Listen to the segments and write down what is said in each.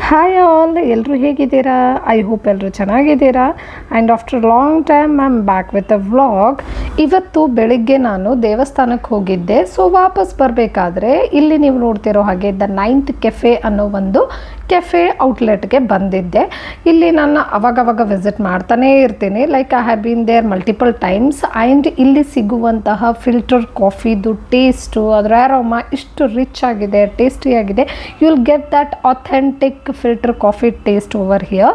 Hi all, ಎಲ್ಲರೂ ಹೇಗಿದ್ದೀರಾ? I hope ಎಲ್ಲರೂ ಚೆನ್ನಾಗಿದ್ದೀರಾ. And after long time I am back with a vlog. ಇವತ್ತು ಬೆಳಿಗ್ಗೆ ನಾನು ದೇವಸ್ಥಾನಕ್ಕೆ ಹೋಗಿದ್ದೆ. ಸೊ ವಾಪಸ್ ಬರಬೇಕಾದ್ರೆ ಇಲ್ಲಿ ನೀವು ನೋಡ್ತಿರೋ ಹಾಗೆ ದ 9th ಕೆಫೆ ಅನ್ನೋ ಒಂದು ಕೆಫೆ ಔಟ್ಲೆಟ್ಗೆ ಬಂದಿದ್ದೆ. ಇಲ್ಲಿ ನಾನು ಅವಾಗವಾಗ ವಿಸಿಟ್ ಮಾಡ್ತಾನೇ ಇರ್ತೀನಿ. Like I have been there multiple times. And ಇಲ್ಲಿ ಸಿಗುವಂತಹ ಫಿಲ್ಟರ್ ಕಾಫಿದು ಟೇಸ್ಟು, ಅದರ ಅರೋಮಾ ಇಷ್ಟು ರಿಚ್ ಆಗಿದೆ, ಟೇಸ್ಟಿಯಾಗಿದೆ. You will get that authentic filter coffee taste over here.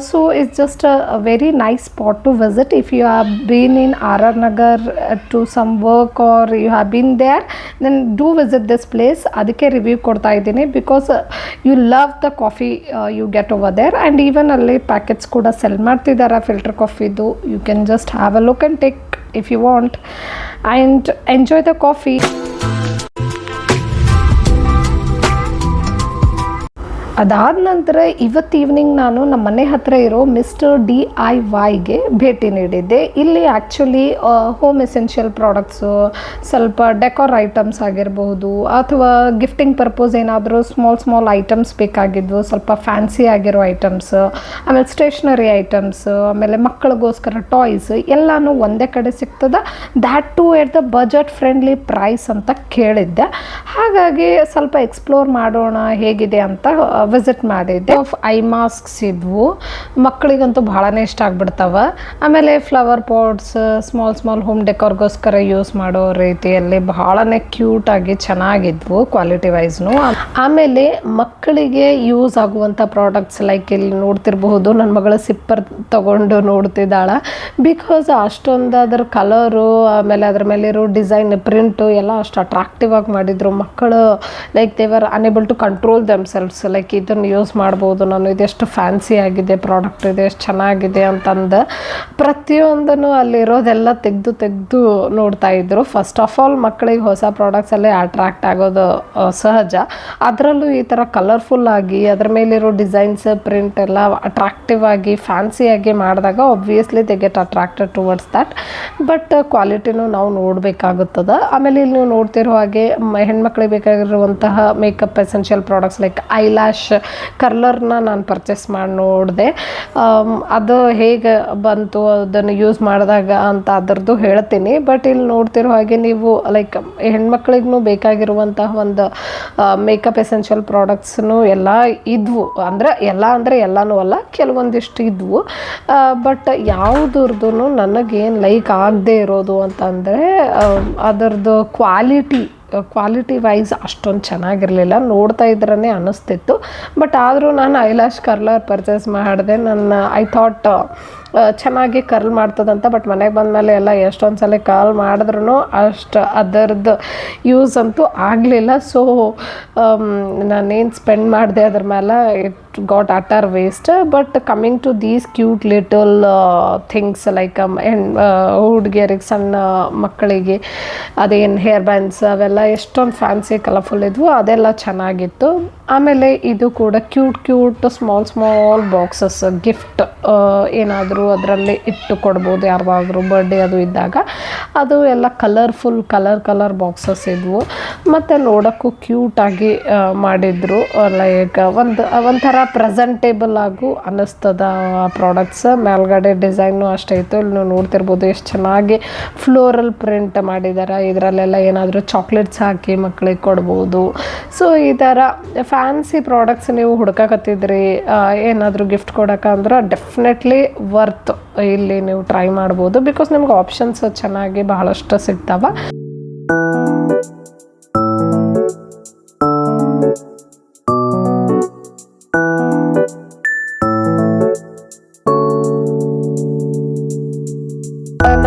So it's just a very nice spot to visit if you have been in RR Nagar to some work or you have been there, then do visit this place. ಅದಕ್ಕೆ review ಕೊಡ್ತಾ ಇದ್ದೀನಿ because you love the coffee you get over there. And even ಅಲ್ಲಿ packets ಕೂಡ sell ಮಾಡ್ತಿದ್ದಾರೆ filter ಕಾಫಿದು. You can just have a look and take if you want and enjoy the coffee. ಅದಾದ ನಂತರ ಇವತ್ತು ಈವ್ನಿಂಗ್ ನಾನು ನಮ್ಮ ಮನೆ ಹತ್ತಿರ ಇರೋ ಮಿಸ್ಟರ್ DIYಗೆ ಭೇಟಿ ನೀಡಿದ್ದೆ. ಇಲ್ಲಿ ಆ್ಯಕ್ಚುಲಿ ಹೋಮ್ ಎಸೆನ್ಷಿಯಲ್ ಪ್ರಾಡಕ್ಟ್ಸು, ಸ್ವಲ್ಪ ಡೆಕೋರ್ ಐಟಮ್ಸ್ ಆಗಿರ್ಬೋದು ಅಥವಾ ಗಿಫ್ಟಿಂಗ್ ಪರ್ಪೋಸ್ ಏನಾದರೂ ಸ್ಮಾಲ್ ಐಟಮ್ಸ್ ಬೇಕಾಗಿದ್ವು, ಸ್ವಲ್ಪ ಫ್ಯಾನ್ಸಿ ಆಗಿರೋ ಐಟಮ್ಸ್, ಆಮೇಲೆ ಸ್ಟೇಷ್ನರಿ ಐಟಮ್ಸ್, ಆಮೇಲೆ ಮಕ್ಕಳಿಗೋಸ್ಕರ ಟಾಯ್ಸ್ ಎಲ್ಲನೂ ಒಂದೇ ಕಡೆ ಸಿಗ್ತದೆ. That to at the budget friendly price ಅಂತ ಕೇಳಿದ್ದೆ. ಹಾಗಾಗಿ ಸ್ವಲ್ಪ ಎಕ್ಸ್ಪ್ಲೋರ್ ಮಾಡೋಣ ಹೇಗಿದೆ ಅಂತ ವಿಸಿಟ್ ಮಾಡಿದ್ದೆ. ಐ ಮಾಸ್ಕ್ಸ್ ಇದ್ವು, ಮಕ್ಕಳಿಗಂತೂ ಭಾಳನೇ ಇಷ್ಟ ಆಗ್ಬಿಡ್ತಾವ. ಆಮೇಲೆ ಫ್ಲವರ್ ಪಾಟ್ಸ್, ಸ್ಮಾಲ್ ಹೋಮ್ ಡೆಕೋರ್ಗೋಸ್ಕರ ಯೂಸ್ ಮಾಡೋ ರೀತಿಯಲ್ಲಿ ಭಾಳನೇ ಕ್ಯೂಟಾಗಿ ಚೆನ್ನಾಗಿದ್ವು ಕ್ವಾಲಿಟಿ ವೈಸ್ನು. ಆಮೇಲೆ ಮಕ್ಕಳಿಗೆ ಯೂಸ್ ಆಗುವಂಥ ಪ್ರಾಡಕ್ಟ್ಸ್ ಲೈಕ್ ಇಲ್ಲಿ ನೋಡ್ತಿರಬಹುದು, ನನ್ನ ಮಗಳ ಸಿಪ್ಪರ್ ತಗೊಂಡು ನೋಡ್ತಿದ್ದಾಳ. ಬಿಕಾಸ್ ಅಷ್ಟೊಂದು ಅದರ ಕಲರು, ಆಮೇಲೆ ಅದ್ರ ಮೇಲಿರೋ ಡಿಸೈನ್, ಪ್ರಿಂಟು ಎಲ್ಲ ಅಷ್ಟು ಅಟ್ರಾಕ್ಟಿವ್ ಆಗಿ ಮಾಡಿದರು ಮಕ್ಕಳು. Like they were unable to control themselves. Like ಇದನ್ನು ಯೂಸ್ ಮಾಡ್ಬೋದು ನಾನು, ಇದೆಷ್ಟು ಫ್ಯಾನ್ಸಿ ಆಗಿದೆ ಪ್ರಾಡಕ್ಟ್, ಇದೆ ಎಷ್ಟು ಚೆನ್ನಾಗಿದೆ ಅಂತಂದು ಪ್ರತಿಯೊಂದನ್ನು ಅಲ್ಲಿರೋದೆಲ್ಲ ತೆಗೆದು ನೋಡ್ತಾ ಇದ್ರು. ಫಸ್ಟ್ ಆಫ್ ಆಲ್ ಮಕ್ಕಳಿಗೆ ಹೊಸ ಪ್ರಾಡಕ್ಟ್ಸಲ್ಲೇ ಅಟ್ರಾಕ್ಟ್ ಆಗೋದು ಸಹಜ. ಅದರಲ್ಲೂ ಈ ಥರ ಕಲರ್ಫುಲ್ ಆಗಿ ಅದ್ರ ಮೇಲಿರೋ ಡಿಸೈನ್ಸ್, ಪ್ರಿಂಟ್ ಎಲ್ಲ ಅಟ್ರಾಕ್ಟಿವ್ ಆಗಿ ಫ್ಯಾನ್ಸಿಯಾಗಿ ಮಾಡಿದಾಗ obviously they get attracted towards that. But ಕ್ವಾಲಿಟಿನೂ ನಾವು ನೋಡಬೇಕಾಗುತ್ತದೆ. ಆಮೇಲೆ ಇಲ್ಲಿ ನೀವು ನೋಡ್ತಿರೋ ಹಾಗೆ ಹೆಣ್ಮಕ್ಳಿಗೆ ಬೇಕಾಗಿರುವಂತಹ makeup essential products like eyelash ಕರ್ಲರ್ನ ನಾನು ಪರ್ಚೇಸ್ ಮಾಡಿ ನೋಡಿದೆ. ಅದು ಹೇಗೆ ಬಂತು ಅದನ್ನು ಯೂಸ್ ಮಾಡಿದಾಗ ಅಂತ ಅದರದ್ದು ಹೇಳ್ತೀನಿ. ಬಟ್ ಇಲ್ಲಿ ನೋಡ್ತಿರೋ ಹಾಗೆ ನೀವು ಲೈಕ್ ಹೆಣ್ಮಕ್ಳಿಗೂ ಬೇಕಾಗಿರುವಂತಹ ಒಂದು ಮೇಕಪ್ ಎಸೆನ್ಷಿಯಲ್ ಪ್ರಾಡಕ್ಟ್ಸ್ನು ಎಲ್ಲ ಇದ್ವು. ಎಲ್ಲನೂ ಅಲ್ಲ, ಕೆಲವೊಂದಿಷ್ಟು ಇದ್ವು. ಬಟ್ ಯಾವುದ್ರದ್ದು ನನಗೇನು ಲೈಕ್ ಆಗದೆ ಇರೋದು ಅಂತಂದರೆ ಅದರದ್ದು ಕ್ವಾಲಿಟಿ ವೈಸ್ ಅಷ್ಟೊಂದು ಚೆನ್ನಾಗಿರಲಿಲ್ಲ. ನೋಡ್ತಾ ಇದ್ರೇ ಅನ್ನಿಸ್ತಿತ್ತು. ಬಟ್ ಆದರೂ ನಾನು ಐಲ್ಯಾಶ್ ಕರ್ಲರ್ ಪರ್ಚೇಸ್ ಮಾಡಿದೆ. ಐ ಥಾಟ್ ಚೆನ್ನಾಗಿ ಕರ್ಲ್ ಮಾಡ್ತದಂತ. ಬಟ್ ಮನೆಗೆ ಬಂದಮೇಲೆ ಎಲ್ಲ ಎಷ್ಟೊಂದು ಸಲ ಕರ್ಲ್ ಮಾಡಿದ್ರೂ ಅಷ್ಟು ಅದರದ್ದು ಯೂಸ್ ಅಂತೂ ಆಗಲಿಲ್ಲ. ಸೊ ನಾನೇನು ಸ್ಪೆಂಡ್ ಮಾಡಿದೆ ಅದ್ರ ಮೇಲೆ it got utter waste. But coming to these cute little things like ಹುಡುಗಿಯರಿಗೆ, ಸಣ್ಣ ಮಕ್ಕಳಿಗೆ ಅದೇನು ಹೇರ್ ಬ್ಯಾಂಡ್ಸ್ ಅವೆಲ್ಲ ಎಷ್ಟೊಂದು ಫ್ಯಾನ್ಸಿ ಕಲರ್ಫುಲ್ ಇದ್ವು, ಅದೆಲ್ಲ ಚೆನ್ನಾಗಿತ್ತು. ಆಮೇಲೆ ಇದು ಕೂಡ ಕ್ಯೂಟ್ ಸ್ಮಾಲ್ ಬಾಕ್ಸಸ್, ಗಿಫ್ಟ್ ಏನಾದರೂ ಅದರಲ್ಲಿ ಇಟ್ಟು ಕೊಡ್ಬೋದು ಯಾರಿಗಾದ್ರೂ ಬರ್ಡೇ ಅದು ಇದ್ದಾಗ. ಅದು ಎಲ್ಲ ಕಲರ್ಫುಲ್ ಕಲರ್ ಬಾಕ್ಸಸ್ ಇದ್ವು. ಮತ್ತು ನೋಡೋಕ್ಕೂ ಕ್ಯೂಟಾಗಿ ಮಾಡಿದರು. ಲೈಕ್ ಒಂಥರ ಪ್ರೆಸೆಂಟೇಬಲ್ ಆಗು ಅನ್ನಿಸ್ತದ ಆ ಪ್ರಾಡಕ್ಟ್ಸ್. ಮೇಲ್ಗಡೆ ಡಿಸೈನು ಅಷ್ಟೇ ಇತ್ತು. ಇಲ್ಲಿ ನೀವು ನೋಡ್ತಿರ್ಬೋದು ಎಷ್ಟು ಚೆನ್ನಾಗಿ ಫ್ಲೋರಲ್ ಪ್ರಿಂಟ್ ಮಾಡಿದ್ದಾರೆ. ಇದರಲ್ಲೆಲ್ಲ ಏನಾದರೂ ಚಾಕ್ಲೇಟ್ಸ್ ಹಾಕಿ ಮಕ್ಕಳಿಗೆ ಕೊಡ್ಬೋದು. ಸೊ ಈ ಥರ ಫ್ಯಾನ್ಸಿ ಪ್ರಾಡಕ್ಟ್ಸ್ ನೀವು ಹುಡ್ಕಕತ್ತಿದ್ರಿ ಏನಾದರೂ ಗಿಫ್ಟ್ ಕೊಡೋಕ್ಕಂದ್ರೆ ಡೆಫಿನೆಟ್ಲಿ ವರ್ತ್ ಇಲ್ಲಿ ನೀವು ಟ್ರೈ ಮಾಡ್ಬೋದು. ಬಿಕಾಸ್ ನಿಮ್ಗೆ ಆಪ್ಷನ್ಸ್ ಚೆನ್ನಾಗಿ ಬಹಳಷ್ಟು ಸಿಗ್ತಾವ.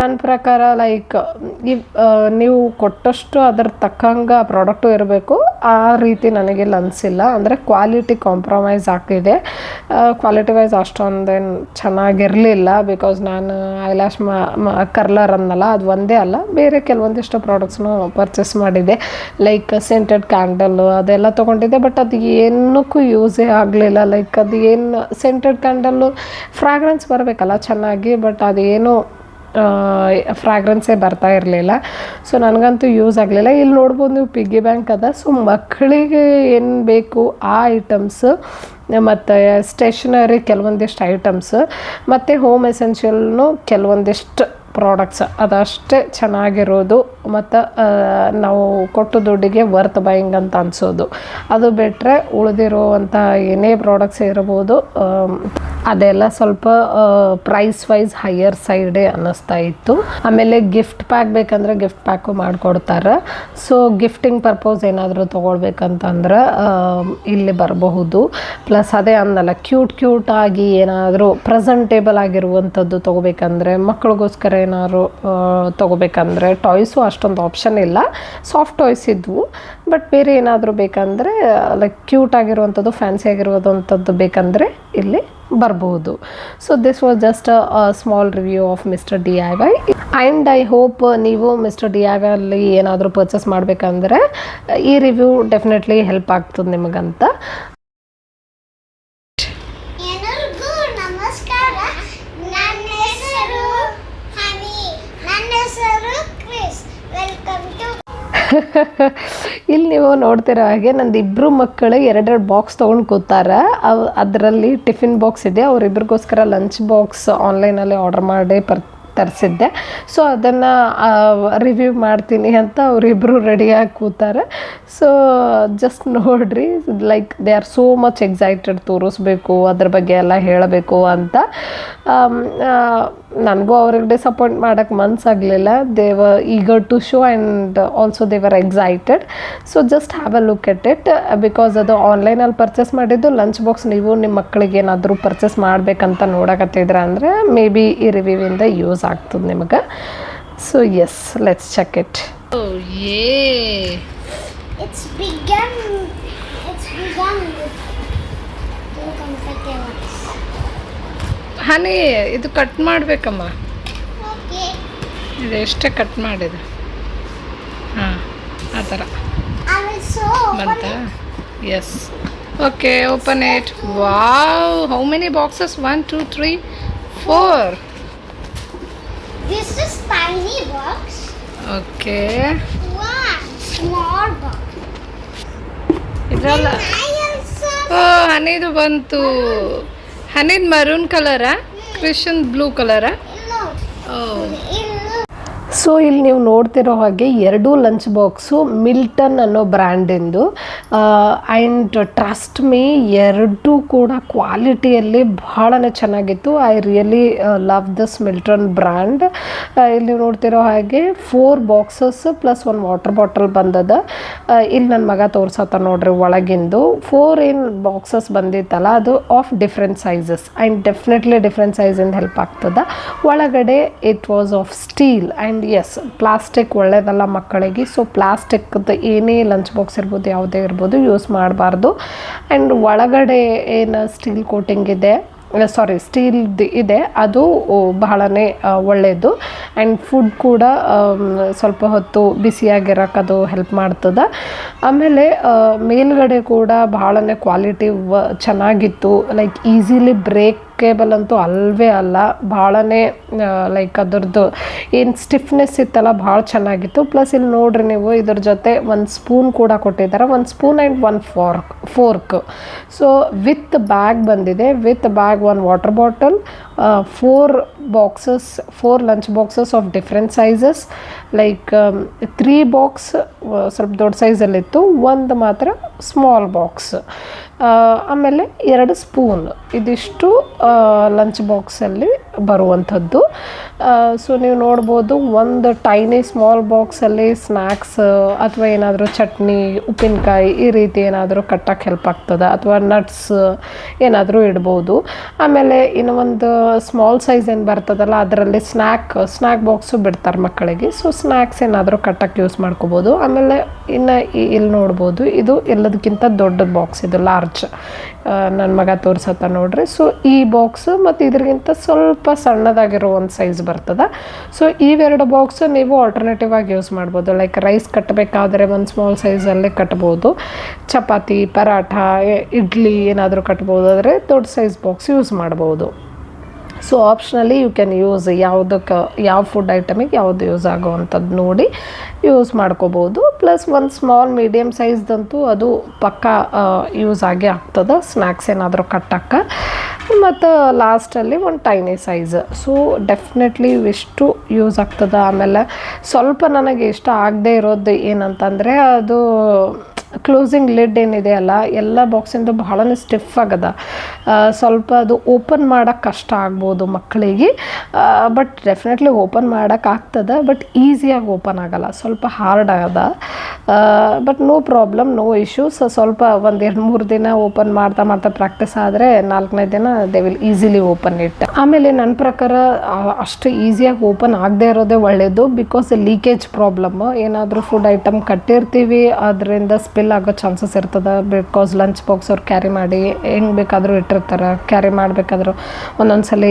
ನನ್ನ ಪ್ರಕಾರ ಲೈಕ್ ನೀವು ಕೊಟ್ಟಷ್ಟು ಅದ್ರ ತಕ್ಕಂಗೆ ಆ ಪ್ರಾಡಕ್ಟು ಇರಬೇಕು. ಆ ರೀತಿ ನನಗೆಲ್ಲ ಅನಿಸಿಲ್ಲ. ಅಂದರೆ ಕ್ವಾಲಿಟಿ ಕಾಂಪ್ರಮೈಸ್ ಆಗಿದೆ. ಕ್ವಾಲಿಟಿ ವೈಸ್ ಅಷ್ಟೊಂದೇನು ಚೆನ್ನಾಗಿರಲಿಲ್ಲ. ಬಿಕಾಸ್ ನಾನು ಐಲ್ಯಾಶ್ ಕರ್ಲರ್ ಅನ್ನಲ್ಲ, ಅದು ಒಂದೇ ಅಲ್ಲ, ಬೇರೆ ಕೆಲವೊಂದಿಷ್ಟು ಪ್ರಾಡಕ್ಟ್ಸ್ನು ಪರ್ಚೇಸ್ ಮಾಡಿದ್ದೆ. ಲೈಕ್ ಸೆಂಟೆಡ್ ಕ್ಯಾಂಡಲ್ಲು ಅದೆಲ್ಲ ತೊಗೊಂಡಿದ್ದೆ. ಬಟ್ ಅದು ಏನಕ್ಕೂ ಯೂಸೇ ಆಗಲಿಲ್ಲ. ಲೈಕ್ ಅದು ಏನು ಸೆಂಟೆಡ್ ಕ್ಯಾಂಡಲ್ಲು ಫ್ರಾಗ್ರೆನ್ಸ್ ಬರಬೇಕಲ್ಲ ಚೆನ್ನಾಗಿ, ಬಟ್ ಅದೇನು ಫ್ರಾಗ್ರೆನ್ಸೇ ಬರ್ತಾ ಇರಲಿಲ್ಲ. ಸೊ ನನಗಂತೂ ಯೂಸ್ ಆಗಲಿಲ್ಲ. ಇಲ್ಲಿ ನೋಡ್ಬೋದು ನೀವು ಪಿಗ್ಗಿ ಬ್ಯಾಂಕ್ ಅದ. ಸೊ ಮಕ್ಕಳಿಗೆ ಏನು ಬೇಕು ಆ ಐಟಮ್ಸ್ ಮತ್ತು ಸ್ಟೇಷನರಿ ಕೆಲವೊಂದಿಷ್ಟು ಐಟಮ್ಸ್ ಮತ್ತು ಹೋಮ್ ಎಸೆನ್ಷಿಯಲ್ನು ಕೆಲವೊಂದಿಷ್ಟು ಪ್ರಾಡಕ್ಟ್ಸ್ ಅದಷ್ಟೇ ಚೆನ್ನಾಗಿರೋದು ಮತ್ತು ನಾವು ಕೊಟ್ಟು ದುಡ್ಡಿಗೆ ವರ್ತ್ ಬೈಯಿಂಗ್ ಅಂತ ಅನಿಸೋದು. ಅದು ಬಿಟ್ಟರೆ ಉಳಿದಿರುವಂಥ ಏನೇ ಪ್ರಾಡಕ್ಟ್ಸ್ ಇರ್ಬೋದು ಅದೆಲ್ಲ ಸ್ವಲ್ಪ ಪ್ರೈಸ್ ವೈಸ್ ಹೈಯರ್ ಸೈಡೇ ಅನ್ನಿಸ್ತಾ ಇತ್ತು. ಆಮೇಲೆ ಗಿಫ್ಟ್ ಪ್ಯಾಕ್ ಬೇಕಂದ್ರೆ ಗಿಫ್ಟ್ ಪ್ಯಾಕು ಮಾಡಿಕೊಡ್ತಾರೆ. ಸೊ ಗಿಫ್ಟಿಂಗ್ ಪರ್ಪೋಸ್ ಏನಾದರೂ ತೊಗೊಳ್ಬೇಕಂತಂದ್ರೆ ಇಲ್ಲಿ ಬರಬಹುದು. ಪ್ಲಸ್ ಅದೇ ಅನ್ನಲ್ಲ, ಕ್ಯೂಟಾಗಿ ಏನಾದರೂ ಪ್ರೆಸೆಂಟೇಬಲ್ ಆಗಿರುವಂಥದ್ದು ತೊಗೋಬೇಕಂದ್ರೆ, ಮಕ್ಕಳಿಗೋಸ್ಕರ ಏನಾದ್ರು ತೊಗೋಬೇಕಂದ್ರೆ, ಟಾಯ್ಸು ಅಷ್ಟೊಂದು ಆಪ್ಷನ್ ಇಲ್ಲ, ಸಾಫ್ಟ್ ಟಾಯ್ಸ್ ಇದ್ವು. ಬಟ್ ಬೇರೆ ಏನಾದರೂ ಬೇಕಂದರೆ ಲೈಕ್ ಕ್ಯೂಟ್ ಆಗಿರುವಂಥದ್ದು, ಫ್ಯಾನ್ಸಿ ಆಗಿರುವಂಥದ್ದು ಬೇಕಂದರೆ ಇಲ್ಲಿ ಬರ್ಬೋದು. So this was just a small review of mister DIY. And I hope ನೀವು ಮಿಸ್ಟರ್ DIY ಅಲ್ಲಿ ಏನಾದರೂ ಪರ್ಚೇಸ್ ಮಾಡಬೇಕಂದ್ರೆ ಈ ರಿವ್ಯೂ ಡೆಫಿನೆಟ್ಲಿ ಹೆಲ್ಪ್ ಆಗ್ತದೆ ನಿಮಗಂತ. ಇಲ್ಲಿ ನೀವು ನೋಡ್ತಿರೋ ಹಾಗೆ ನಂದು ಇಬ್ಬರು ಮಕ್ಕಳು ಎರಡೆರಡು ಬಾಕ್ಸ್ ತೊಗೊಂಡು ಕೂತಾರೆ. ಅದರಲ್ಲಿ ಟಿಫಿನ್ ಬಾಕ್ಸ್ ಇದೆ. ಅವರಿಬ್ಬರಿಗೋಸ್ಕರ ಲಂಚ್ ಬಾಕ್ಸ್ ಆನ್ಲೈನಲ್ಲಿ ಆರ್ಡರ್ ಮಾಡಿ ತರಿಸಿದ್ದೆ. ಸೊ ಅದನ್ನು ರಿವ್ಯೂ ಮಾಡ್ತೀನಿ ಅಂತ ಅವರಿಬ್ಬರು ರೆಡಿಯಾಗಿ ಕೂತಾರೆ. ಸೊ ಜಸ್ಟ್ ನೋಡ್ರಿ, like they are so much excited, ತೋರಿಸ್ಬೇಕು ಅದ್ರ ಬಗ್ಗೆ ಎಲ್ಲ ಹೇಳಬೇಕು ಅಂತ. ನನಗೂ ಅವ್ರಿಗೆ ಡಿಸಪಾಯಿಂಟ್ ಮಾಡೋಕ್ಕೆ ಮನಸ್ಸಾಗಲಿಲ್ಲ. They were eager to show and also they were excited. So just have a look at it. Because ಅದು ಆನ್ಲೈನಲ್ಲಿ ಪರ್ಚೇಸ್ ಮಾಡಿದ್ದು. ಲಂಚ್ ಬಾಕ್ಸ್ ನೀವು ನಿಮ್ಮ ಮಕ್ಕಳಿಗೆ ಏನಾದರೂ ಪರ್ಚೇಸ್ ಮಾಡಬೇಕಂತ ನೋಡಕತ್ತಿದ್ರೆ ಅಂದರೆ ಮೇ ಬಿ ಈ ರಿವ್ಯೂವಿಂದ ಯೂಸ್ ಆಗ್ತದೆ ನಿಮಗೆ. So yes, let's check it. It's begun. Honey ಇದು ಕಟ್ ಮಾಡಬೇಕಮ್ಮ. Okay. ಇದು ಎಷ್ಟೇ ಕಟ್ ಮಾಡಿದೆ. ಹಾಂ, ಆ ಥರ I will show. ಬಂತ. Yes, okay, open it. Wow, how many boxes? 1 2 3 4. This is tiny box. Okay, One small box. ಇದರಲ್ಲ. I also. ಓ, ಹನಿದು ಬಂತು. ಹನಿದು ಮರೂನ್ ಕಲರಾ, ಕ್ರಿಶನ್ ಬ್ಲೂ ಕಲರಾ? No. ಓ, Illu. ಸೊ ಇಲ್ಲಿ ನೀವು ನೋಡ್ತಿರೋ ಹಾಗೆ ಎರಡೂ ಲಂಚ್ ಬಾಕ್ಸು ಮಿಲ್ಟನ್ ಅನ್ನೋ ಬ್ರ್ಯಾಂಡಿಂದು. ಆ್ಯಂಡ್ ಟ್ರಸ್ಟ್ ಮೀ, ಎರಡೂ ಕೂಡ ಕ್ವಾಲಿಟಿಯಲ್ಲಿ ಭಾಳನೇ ಚೆನ್ನಾಗಿತ್ತು. I really love this Milton brand. ಇಲ್ಲಿ ನೀವು ನೋಡ್ತಿರೋ ಹಾಗೆ 4 ಬಾಕ್ಸಸ್ ಪ್ಲಸ್ 1 ವಾಟರ್ ಬಾಟಲ್ ಬಂದದ. ಇಲ್ಲಿ ನನ್ನ ಮಗ ತೋರ್ಸತ್ತ ನೋಡ್ರಿ ಒಳಗಿಂದು 4 ಏನು ಬಾಕ್ಸಸ್ ಬಂದಿತ್ತಲ್ಲ, ಅದು of different sizes. And definitely different ಸೈಜಿಂದ ಹೆಲ್ಪ್ ಆಗ್ತದೆ. ಒಳಗಡೆ it was of steel. And yes, plastic ಒಳ್ಳೆಯದಲ್ಲ ಮಕ್ಕಳಿಗೆ. ಸೊ ಪ್ಲಾಸ್ಟಿಕ್ದು ಏನೇ ಲಂಚ್ ಬಾಕ್ಸ್ ಇರ್ಬೋದು, ಯಾವುದೇ ಇರ್ಬೋದು, ಯೂಸ್ ಮಾಡಬಾರ್ದು. ಆ್ಯಂಡ್ ಒಳಗಡೆ ಏನು ಸ್ಟೀಲ್ ಕೋಟಿಂಗ್ ಇದೆ, ಸ್ಟೀಲ್ದು ಇದೆ, ಅದು ಬಹಳನೇ ಒಳ್ಳೆಯದು. ಆ್ಯಂಡ್ ಫುಡ್ ಕೂಡ ಸ್ವಲ್ಪ ಹೊತ್ತು ಬಿಸಿಯಾಗಿರೋಕೆ ಅದು ಹೆಲ್ಪ್ ಮಾಡ್ತದೆ. ಆಮೇಲೆ ಮೇಲ್ಗಡೆ ಕೂಡ ಬಹಳನೇ ಕ್ವಾಲಿಟಿ ಚೆನ್ನಾಗಿತ್ತು. ಲೈಕ್ ಈಸಿಲಿ ಬ್ರೇಕೇಬಲ್ ಅಂತೂ ಅಲ್ಲವೇ ಅಲ್ಲ. ಭಾಳನೇ ಲೈಕ್ ಅದರದ್ದು ಏನು ಸ್ಟಿಫ್ನೆಸ್ ಇತ್ತಲ್ಲ, ಭಾಳ ಚೆನ್ನಾಗಿತ್ತು. ಪ್ಲಸ್ ಇಲ್ಲಿ ನೋಡ್ರಿ ನೀವು, ಇದ್ರ ಜೊತೆ 1 ಸ್ಪೂನ್ ಕೂಡ ಕೊಟ್ಟಿದ್ದಾರೆ. 1 spoon and 1 fork. So with bag ಬಂದಿದೆ. With bag 1 water bottle, 4 lunch boxes of different sizes. Like 3 box ಸ್ವಲ್ಪ ದೊಡ್ಡ ಸೈಜಲ್ಲಿತ್ತು, 1 ಮಾತ್ರ ಸ್ಮಾಲ್ ಬಾಕ್ಸ್. ಆಮೇಲೆ 2 ಸ್ಪೂನ್. ಇದಿಷ್ಟು ಲಂಚ್ ಬಾಕ್ಸಲ್ಲಿ ಬರುವಂಥದ್ದು. ಸೊ ನೀವು ನೋಡ್ಬೋದು, ಒಂದು ಟೈನಿ ಸ್ಮಾಲ್ ಬಾಕ್ಸಲ್ಲಿ ಸ್ನ್ಯಾಕ್ಸ್ ಅಥವಾ ಏನಾದರೂ ಚಟ್ನಿ, ಉಪ್ಪಿನಕಾಯಿ ಈ ರೀತಿ ಏನಾದರೂ ಕಟ್ಟಕ್ಕೆ ಹೆಲ್ಪ್ ಆಗ್ತದೆ, ಅಥವಾ ನಟ್ಸ್ ಏನಾದರೂ ಇಡ್ಬೋದು. ಆಮೇಲೆ ಇನ್ನು ಒಂದು ಸ್ಮಾಲ್ ಸೈಜ್ ಏನು ಬರ್ತದಲ್ಲ, ಅದರಲ್ಲಿ ಸ್ನ್ಯಾಕ್ ಬಾಕ್ಸು ಬಿಡ್ತಾರೆ ಮಕ್ಕಳಿಗೆ. ಸೊ ಸ್ನ್ಯಾಕ್ಸ್ ಏನಾದರೂ ಕಟ್ಟಕ್ಕೆ ಯೂಸ್ ಮಾಡ್ಕೋಬೋದು. ಆಮೇಲೆ ಇನ್ನು ಇಲ್ಲಿ ನೋಡ್ಬೋದು, ಇದು ಎಲ್ಲದಕ್ಕಿಂತ ದೊಡ್ಡ ಬಾಕ್ಸ್, ಇದು ಲಾರ್ಜ್. ನನ್ನ ಮಗ ತೋರ್ಸತ್ತ ನೋಡ್ರಿ. ಸೊ ಈ ಬಾಕ್ಸು ಮತ್ತು ಇದ್ರಿಗಿಂತ ಸ್ವಲ್ಪ ಸಣ್ಣದಾಗಿರೋ ಒಂದು ಸೈಜ್ ಬರ್ತದೆ. ಸೊ ಇವೆರಡು ಬಾಕ್ಸು ನೀವು ಆಲ್ಟರ್ನೇಟಿವ್ ಆಗಿ ಯೂಸ್ ಮಾಡ್ಬೋದು. ಲೈಕ್ ರೈಸ್ ಕಟ್ಟಬೇಕಾದ್ರೆ ಒಂದು ಸ್ಮಾಲ್ ಸೈಜಲ್ಲೇ ಕಟ್ಬೋದು. ಚಪಾತಿ, ಪರಾಠ, ಇಡ್ಲಿ ಏನಾದರೂ ಕಟ್ಬೋದು ಆದರೆ ದೊಡ್ಡ ಸೈಜ್ ಬಾಕ್ಸ್ ಯೂಸ್ ಮಾಡ್ಬೋದು. ಸೊ ಆಪ್ಷನಲಿ ಯು ಕ್ಯಾನ್ ಯೂಸ್ ಯಾವುದಕ್ಕೆ ಯಾವ ಫುಡ್ ಐಟಮಿಗೆ ಯಾವುದು ಯೂಸ್ ಆಗೋವಂಥದ್ದು ನೋಡಿ ಯೂಸ್ ಮಾಡ್ಕೋಬೋದು. ಪ್ಲಸ್ ಒಂದು ಸ್ಮಾಲ್ ಮೀಡಿಯಮ್ ಸೈಜ್ದಂತೂ ಅದು ಪಕ್ಕಾ ಯೂಸ್ ಆಗೇ ಆಗ್ತದೆ ಸ್ನ್ಯಾಕ್ಸ್ ಏನಾದರೂ ಕಟ್ಟಕ್ಕೆ. ಮತ್ತು ಲಾಸ್ಟಲ್ಲಿ ಒಂದು ಟೈನಿ ಸೈಜ್. ಸೊ ಡೆಫಿನೆಟ್ಲಿ ಇವಿಷ್ಟು ಯೂಸ್ ಆಗ್ತದೆ. ಆಮೇಲೆ ಸ್ವಲ್ಪ ನನಗೆ ಇಷ್ಟ ಆಗದೆ ಇರೋದು ಏನಂತಂದರೆ ಅದು ಕ್ಲೋಸಿಂಗ್ ಲಿಡ್ ಏನಿದೆ ಅಲ್ಲ, ಎಲ್ಲ ಬಾಕ್ಸಿಂದು ಬಹಳನೇ ಸ್ಟಿಫ್ ಆಗದ. ಸ್ವಲ್ಪ ಅದು ಓಪನ್ ಮಾಡೋಕ್ಕೆ ಕಷ್ಟ ಆಗ್ಬೋದು ಮಕ್ಕಳಿಗೆ. ಬಟ್ ಡೆಫಿನೆಟ್ಲಿ ಓಪನ್ ಮಾಡೋಕ್ಕೆ ಆಗ್ತದೆ, ಬಟ್ ಈಸಿಯಾಗಿ ಓಪನ್ ಆಗಲ್ಲ, ಸ್ವಲ್ಪ ಹಾರ್ಡ್ ಆಗದ. But no problem, no issues. ಸ್ವಲ್ಪ ಒಂದು 2-3 ದಿನ ಓಪನ್ ಮಾಡ್ತಾ ಪ್ರಾಕ್ಟೀಸ್ ಆದರೆ 4ನೇ ದಿನ they will easily open it. ಆಮೇಲೆ ನನ್ನ ಪ್ರಕಾರ ಅಷ್ಟು ಈಸಿಯಾಗಿ ಓಪನ್ ಆಗದೆ ಇರೋದೇ ಒಳ್ಳೆಯದು. ಬಿಕಾಸ್ ಲೀಕೇಜ್ ಪ್ರಾಬ್ಲಮ್, ಏನಾದರೂ ಫುಡ್ ಐಟಮ್ ಕಟ್ಟಿರ್ತೀವಿ ಅದರಿಂದ ಸ್ಪಿಲ್ ಆಗೋ ಚಾನ್ಸಸ್ ಇರ್ತದೆ. ಬಿಕಾಸ್ ಲಂಚ್ ಬಾಕ್ಸ್ ಅವ್ರು ಕ್ಯಾರಿ ಮಾಡಿ ಹೆಂಗೆ ಬೇಕಾದರೂ ಇಟ್ಟಿರ್ತಾರೆ. ಕ್ಯಾರಿ ಮಾಡಬೇಕಾದ್ರೂ ಒಂದೊಂದ್ಸಲ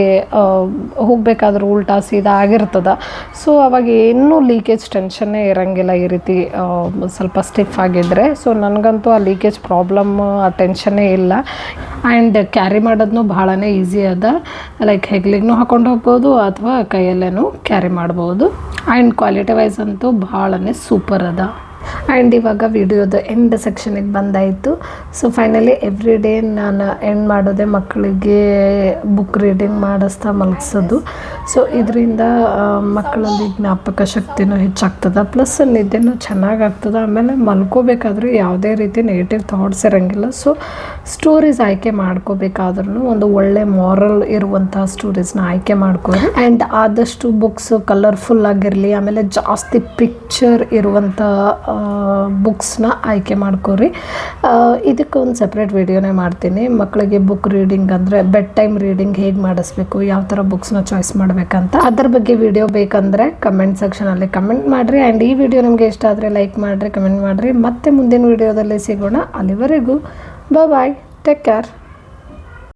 ಹೋಗಬೇಕಾದ್ರೂ ಉಲ್ಟಾ ಸೀದಾ ಆಗಿರ್ತದೆ. ಸೊ ಅವಾಗ ಏನೂ ಲೀಕೇಜ್ ಟೆನ್ಷನ್ನೇ ಇರೋಂಗಿಲ್ಲ ಈ ರೀತಿ ಸ್ವಲ್ಪ ಸ್ಟಿಫ್ ಆಗಿದ್ದರೆ. ಸೊ ನನಗಂತೂ ಆ ಲೀಕೇಜ್ ಪ್ರಾಬ್ಲಮ್ ಆ ಟೆನ್ಷನ್ನೇ ಇಲ್ಲ. ಆ್ಯಂಡ್ ಕ್ಯಾರಿ ಮಾಡೋದನ್ನು ಭಾಳನೇ ಈಸಿ ಅದ. ಲೈಕ್ ಹೆಗ್ಲಿಗೂ ಹಾಕೊಂಡು ಹೋಗ್ಬೋದು ಅಥವಾ ಕೈಯಲ್ಲೇನೂ ಕ್ಯಾರಿ ಮಾಡ್ಬೋದು. ಆ್ಯಂಡ್ ಕ್ವಾಲಿಟಿ ವೈಸ್ ಅಂತೂ ಭಾಳನೇ ಸೂಪರ್ ಅದ. ಆ್ಯಂಡ್ ಇವಾಗ ವಿಡಿಯೋದ ಎಂಡ್ ಸೆಕ್ಷನಿಗೆ ಬಂದಾಯಿತು. ಸೊ ಫೈನಲಿ ಎವ್ರಿ ಡೇ ನಾನು ಎಂಡ್ ಮಾಡೋದೆ ಮಕ್ಕಳಿಗೆ ಬುಕ್ ರೀಡಿಂಗ್ ಮಾಡಿಸ್ತಾ ಮಲಗಿಸೋದು. ಸೊ ಇದರಿಂದ ಮಕ್ಕಳಲ್ಲಿ ಜ್ಞಾಪಕ ಶಕ್ತಿನೂ ಹೆಚ್ಚಾಗ್ತದೆ, ಪ್ಲಸ್ ನಿದ್ದೆನೂ ಚೆನ್ನಾಗಾಗ್ತದೆ. ಆಮೇಲೆ ಮಲ್ಕೋಬೇಕಾದ್ರೂ ಯಾವುದೇ ರೀತಿ ನೆಗೆಟಿವ್ ಥಾಟ್ಸ್ ಇರೋಂಗಿಲ್ಲ. ಸೊ ಸ್ಟೋರೀಸ್ ಆಯ್ಕೆ ಮಾಡ್ಕೋಬೇಕಾದ್ರೂ ಒಂದು ಒಳ್ಳೆ ಮಾರಲ್ ಇರುವಂಥ ಸ್ಟೋರೀಸ್ನ ಆಯ್ಕೆ ಮಾಡ್ಕೊಳ್ಳಿ. ಆ್ಯಂಡ್ ಆದಷ್ಟು ಬುಕ್ಸ್ ಕಲರ್ಫುಲ್ ಆಗಿರಲಿ, ಆಮೇಲೆ ಜಾಸ್ತಿ ಪಿಕ್ಚರ್ ಇರುವಂಥ ಬುಕ್ಸ್ನ ಆಯ್ಕೆ ಮಾಡ್ಕೊರಿ. ಇದಕ್ಕೊಂದು ಸಪ್ರೇಟ್ ವಿಡಿಯೋನೇ ಮಾಡ್ತೀನಿ. ಮಕ್ಕಳಿಗೆ ಬುಕ್ ರೀಡಿಂಗ್ ಅಂದರೆ ಬೆಡ್ ಟೈಮ್ ರೀಡಿಂಗ್ ಹೇಗೆ ಮಾಡಿಸ್ಬೇಕು, ಯಾವ ಥರ ಬುಕ್ಸ್ನ ಚಾಯ್ಸ್ ಮಾಡಬೇಕಂತ, ಅದ್ರ ಬಗ್ಗೆ ವಿಡಿಯೋ ಬೇಕಂದರೆ ಕಮೆಂಟ್ ಸೆಕ್ಷನಲ್ಲಿ ಕಮೆಂಟ್ ಮಾಡಿರಿ. ಆ್ಯಂಡ್ ಈ ವಿಡಿಯೋ ನಿಮಗೆ ಇಷ್ಟ ಆದರೆ ಲೈಕ್ ಮಾಡಿರಿ, ಕಮೆಂಟ್ ಮಾಡಿರಿ. ಮತ್ತೆ ಮುಂದಿನ ವಿಡಿಯೋದಲ್ಲಿ ಸಿಗೋಣ. ಅಲ್ಲಿವರೆಗೂ ಬಾಯ್, ಟೇಕ್ ಕೇರ್.